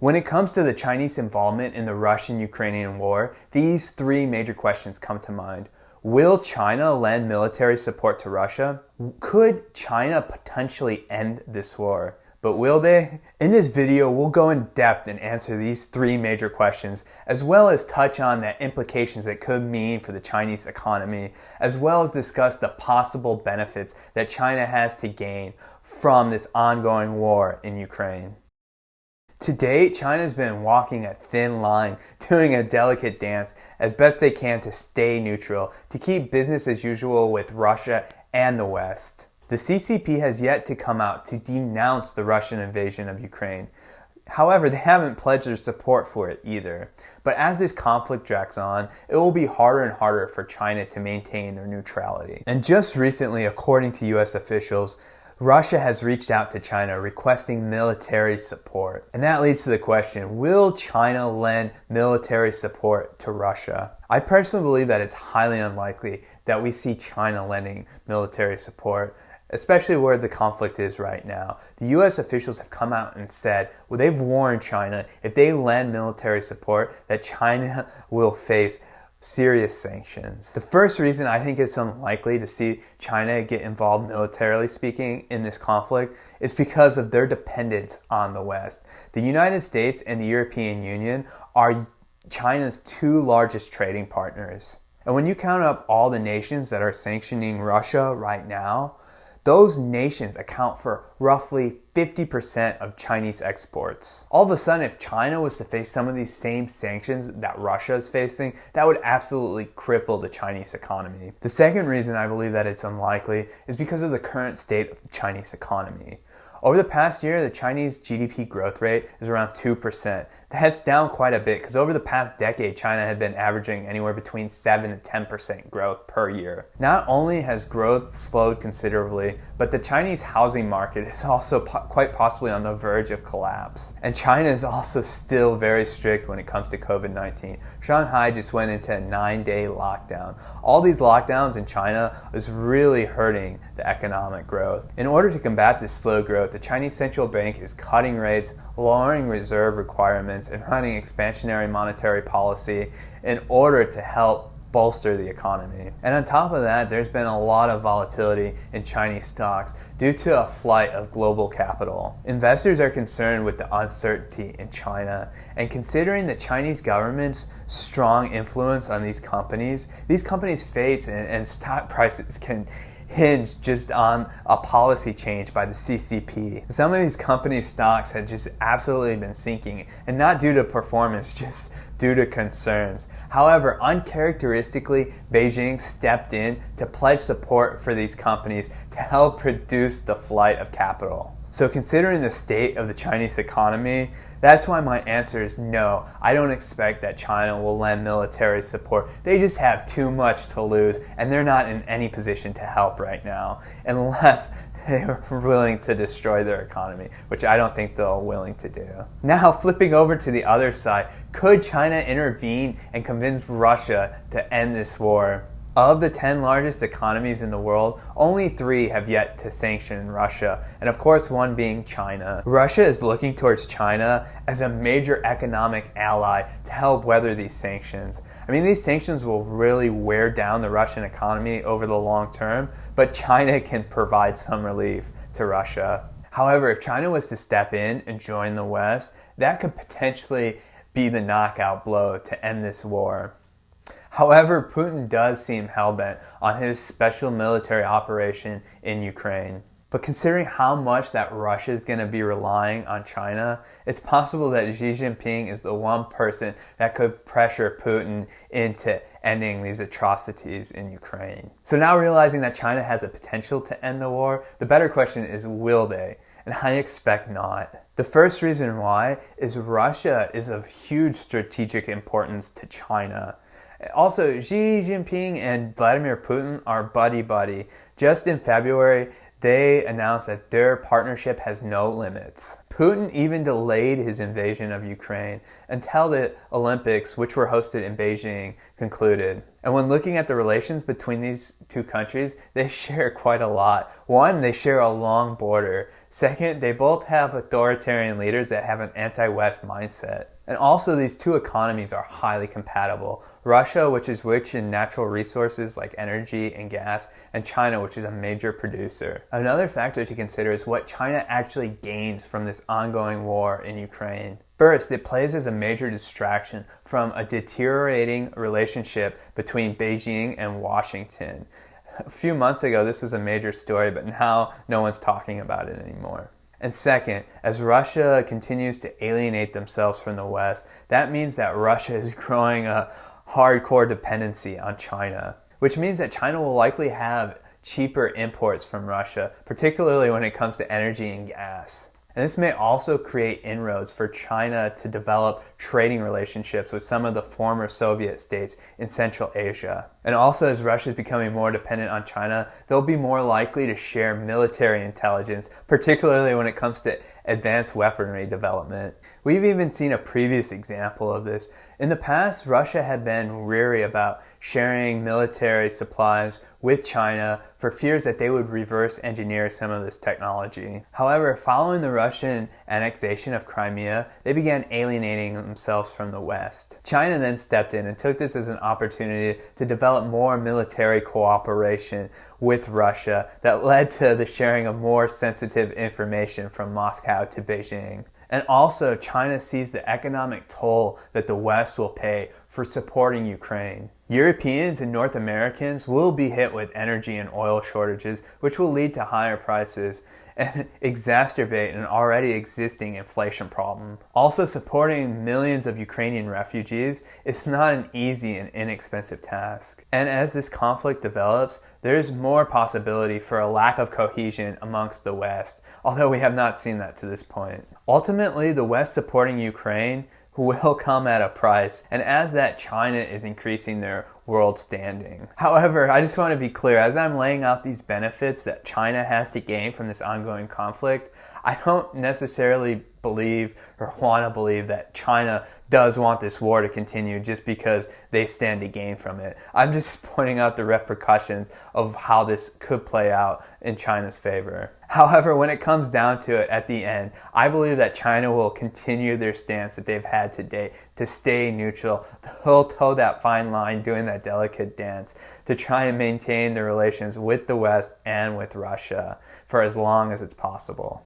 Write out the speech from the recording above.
When it comes to the Chinese involvement in the Russian-Ukrainian war, these three major questions come to mind. Will China lend military support to Russia? Could China potentially end this war? But will they? In this video, we'll go in depth and answer these three major questions, as well as touch on the implications it could mean for the Chinese economy, as well as discuss the possible benefits that China has to gain from this ongoing war in Ukraine. To date, China's been walking a thin line, doing a delicate dance as best they can to stay neutral, to keep business as usual with Russia and the West. The CCP has yet to come out to denounce the Russian invasion of Ukraine. However, they haven't pledged their support for it either. But as this conflict drags on, it will be harder and harder for China to maintain their neutrality. And just recently, according to US officials, Russia has reached out to China requesting military support. And that leads to the question, will China lend military support to Russia? I personally believe that it's highly unlikely that we see China lending military support, especially where the conflict is right now. The US officials have come out and said, well, they've warned China if they lend military support that China will face serious sanctions. The first reason I think it's unlikely to see China get involved militarily speaking in this conflict is because of their dependence on the West. The United States and the European Union are China's two largest trading partners. And when you count up all the nations that are sanctioning Russia right now, those nations account for roughly 50% of Chinese exports. All of a sudden, if China was to face some of these same sanctions that Russia is facing, that would absolutely cripple the Chinese economy. The second reason I believe that it's unlikely is because of the current state of the Chinese economy. Over the past year, the Chinese GDP growth rate is around 2%. That's down quite a bit because over the past decade, China had been averaging anywhere between 7 to 10% growth per year. Not only has growth slowed considerably, but the Chinese housing market is also quite possibly on the verge of collapse. And China is also still very strict when it comes to COVID-19. Shanghai just went into a 9-day lockdown. All these lockdowns in China is really hurting the economic growth. In order to combat this slow growth, the Chinese central bank is cutting rates, lowering reserve requirements, and running expansionary monetary policy in order to help bolster the economy. And on top of that, there's been a lot of volatility in Chinese stocks due to a flight of global capital. Investors are concerned with the uncertainty in China, and considering the Chinese government's strong influence on these companies' fates and stock prices can hinge just on a policy change by the CCP. Some of these companies' stocks had just absolutely been sinking, and not due to performance, just due to concerns. However, uncharacteristically, Beijing stepped in to pledge support for these companies to help reduce the flight of capital. So considering the state of the Chinese economy, that's why my answer is no. I don't expect that China will lend military support. They just have too much to lose, and they're not in any position to help right now, unless they're willing to destroy their economy, which I don't think they're willing to do. Now, flipping over to the other side, could China intervene and convince Russia to end this war? Of the 10 largest economies in the world, only 3 have yet to sanction Russia, and of course one being China. Russia is looking towards China as a major economic ally to help weather these sanctions. I mean, these sanctions will really wear down the Russian economy over the long term, but China can provide some relief to Russia. However, if China was to step in and join the West, that could potentially be the knockout blow to end this war. However, Putin does seem hell-bent on his special military operation in Ukraine. But considering how much that Russia is going to be relying on China, it's possible that Xi Jinping is the one person that could pressure Putin into ending these atrocities in Ukraine. So now realizing that China has the potential to end the war, the better question is, will they? And I expect not. The first reason why is Russia is of huge strategic importance to China. Also, Xi Jinping and Vladimir Putin are buddy-buddy. Just in February, they announced that their partnership has no limits. Putin even delayed his invasion of Ukraine until the Olympics, which were hosted in Beijing, concluded. And when looking at the relations between these two countries, they share quite a lot. One, they share a long border. Second, they both have authoritarian leaders that have an anti-West mindset. And also, these two economies are highly compatible. Russia, which is rich in natural resources like energy and gas, and China, which is a major producer. Another factor to consider is what China actually gains from this ongoing war in Ukraine. First, it plays as a major distraction from a deteriorating relationship between Beijing and Washington. A few months ago, this was a major story, but now no one's talking about it anymore. And second, as Russia continues to alienate themselves from the West, that means that Russia is growing a hardcore dependency on China, which means that China will likely have cheaper imports from Russia, particularly when it comes to energy and gas. And this may also create inroads for China to develop trading relationships with some of the former Soviet states in Central Asia. And also, as Russia is becoming more dependent on China, they'll be more likely to share military intelligence, particularly when it comes to advanced weaponry development. We've even seen a previous example of this. In the past, Russia had been wary about sharing military supplies with China for fears that they would reverse engineer some of this technology. However, following the Russian annexation of Crimea, they began alienating themselves from the West. China then stepped in and took this as an opportunity to develop more military cooperation with Russia that led to the sharing of more sensitive information from Moscow to Beijing. And also, China sees the economic toll that the West will pay for supporting Ukraine. Europeans and North Americans will be hit with energy and oil shortages, which will lead to higher prices and exacerbate an already existing inflation problem. Also, supporting millions of Ukrainian refugees is not an easy and inexpensive task. And as this conflict develops, there's more possibility for a lack of cohesion amongst the West, although we have not seen that to this point. Ultimately, the West supporting Ukraine will come at a price, and as that, China is increasing their world standing. However, I just want to be clear, as I'm laying out these benefits that China has to gain from this ongoing conflict, I don't necessarily believe or want to believe that China does want this war to continue just because they stand to gain from it. I'm just pointing out the repercussions of how this could play out in China's favor. However, when it comes down to it at the end, I believe that China will continue their stance that they've had to date to stay neutral. They'll toe that fine line, doing that delicate dance to try and maintain their relations with the West and with Russia for as long as it's possible.